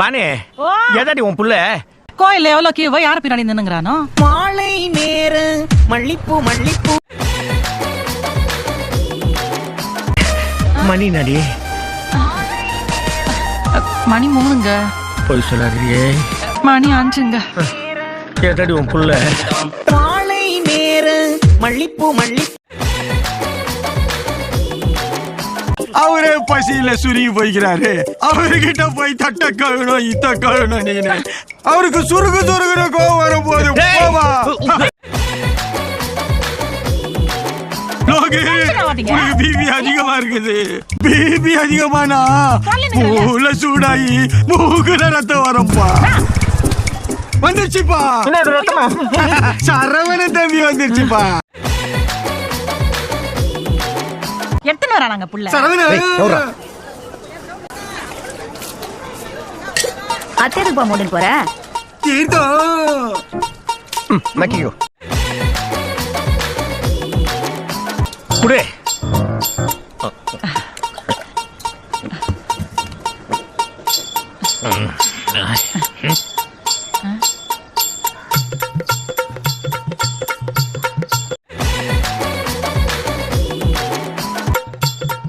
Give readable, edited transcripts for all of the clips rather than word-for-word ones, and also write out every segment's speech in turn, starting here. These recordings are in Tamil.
பானே எதாடி உன் புள்ள கோயில்ல எவ்வளவு கீவோ யார் பின்னாடி நின்னுங்கறானோ? மாலை நேர மல்லிப்பூ மல்லிப்பூ மணி நடி மணி 3ங்க. போய் சொல்லாதீங்க. மணி 5ங்க. எதாடி உன் புள்ள மாலை நேர மல்லிப்பூ மல்லிப்பூ. அவரே பசியில சுருங்கி போய்க்கிறாரு. அவர்கிட்ட போய் தட்ட கழுணும் இத்த கழுணும் நீங்க. அவருக்கு சுருகு சுருகுற கோவம் வரும் போது போவா. பிபி அதிகமா இருக்குது. பிபி அதிகமானா மூளை சூடாயி மூக்குல ரத்தம் வரப்பா. வந்துருச்சுப்பா. சரவண தம்பி வந்துருச்சுப்பா. எத்தனை வரானாங்க புள்ள? அத்தேதுக்கு போ மூடின்னு போற நக்கிக்கோ குடே.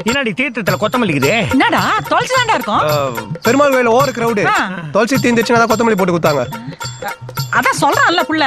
என்னடி தீர்த்தத்துல கொத்தமல்லிக்குது? என்னடா தொலைச்சுதான்டா இருக்கும். பெருமாள் கோயில ஓவர் கிரவுட். தொலைச்சி தீந்துச்சுன்னா கொத்தமல்லி போட்டு கொடுத்தாங்க. அதான் சொல்றான்ல புள்ள.